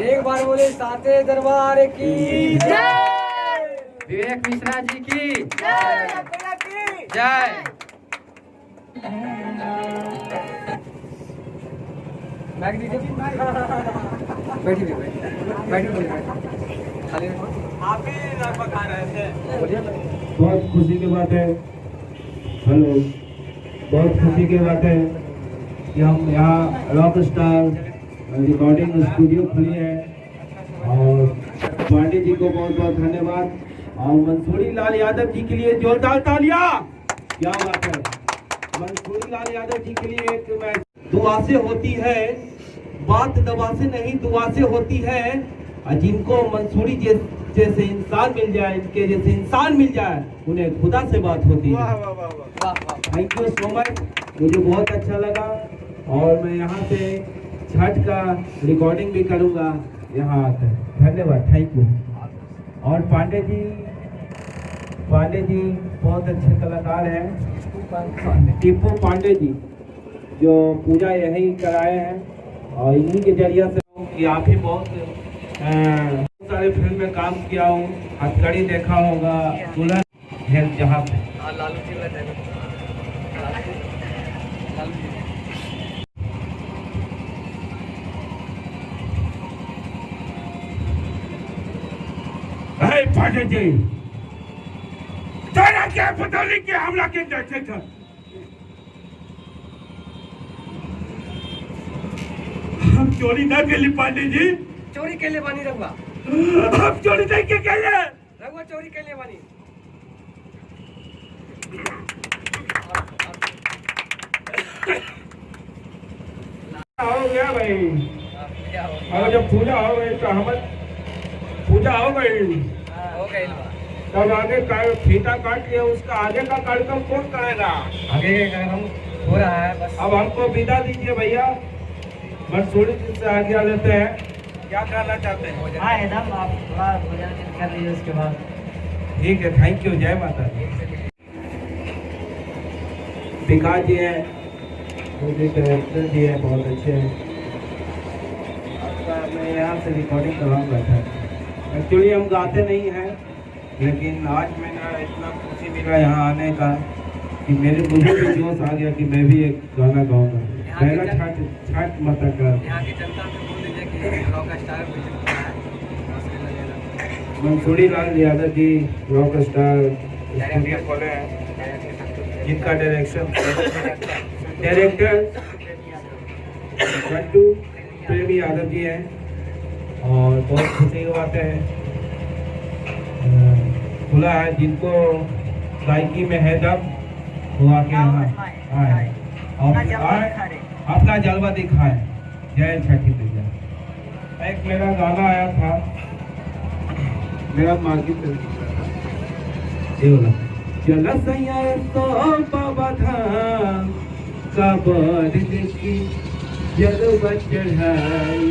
एक बार बोले साथे दरबार की जय, विवेक मिश्रा जी की जय, जय। बहुत खुशी की बात है, हेलो, बहुत खुशी की बात है कि हम यहाँ रॉक स्टार रिकॉर्डिंग स्टूडियो खुली है और पांडे जी को बहुत बहुत धन्यवाद और मंसूरी लाल यादव जी के लिए जोरदार तालियां। क्या बात है, मंसूरी लाल यादव जी के लिए एक मैच दुआ से होती है, बात दवा से नहीं दुआ से होती है। जिनको मंसूरी जैसे इंसान मिल जाए, इनके जैसे इंसान मिल जाए, उन्हें खुदा से बात होती है। थैंक यू सो मच, मुझे बहुत अच्छा लगा और मैं यहाँ से छठ का रिकॉर्डिंग भी करूँगा यहाँ आकर। धन्यवाद, थैंक यू। और पांडे जी बहुत अच्छे कलाकार हैं, टीपू पांडे जी जो पूजा यही कराए हैं और इन्हीं के जरिए से कि आप ही बहुत सारे फिल्म में काम किया हूँ, हथकड़ी देखा होगा, दुल्हन है जहाँ पे पांडे जी तेरा क्या पता नहीं कि हमला के देखे थे। हम चोरी ना के लिए पांडे जी, चोरी के लिए बानी रघुआ, हम चोरी नहीं के लिए रघुआ चोरी के लिए बानी। हो गया भाई, और जब पूजा हो गई तो हम पूजा हो गई तब आगे फीता काट लिया, उसका आगे का कार्यक्रम कौन करेगा? आगे का कार्यक्रम हो रहा है बस। अब हमको विदा दीजिए भैया, मंसूरी जी से आज्ञा लेते हैं। क्या कहना चाहते हैं? हाँ एकदम, आप थोड़ा भोजन कर लीजिए उसके बाद। ठीक है, थैंक यू, जय माता दी। विकास जी हैं, डायरेक्टर जी हैं, बहुत अच्छे हैं। आपका मैं यहाँ से रिकॉर्डिंग करवाऊँगा था। एक्चुअली हम गाते नहीं हैं, लेकिन आज मैंने इतना खुशी मिला यहाँ आने का कि मुझे भी जोश आ गया कि मैं भी एक गाना गाऊंगा। पहला छठ माता का। यहाँ की जनता से बोल दीजिए कि rock star Mansuri Lal Yadav ji rock star studio खोले हैं, जिनका डायरेक्टर चंटू प्रेमी यादव जी हैं और बहुत खुशी की बात है खुला है, जिनको गायकी में है दम वो आके यहाँ आए और अपना जलवा दिखाए। जय छठी मैया। एक मेरा गाना आया था, मेरा मार्केट चल सैया तो बाबा धाम का बर देखी जलवा चढ़ाई।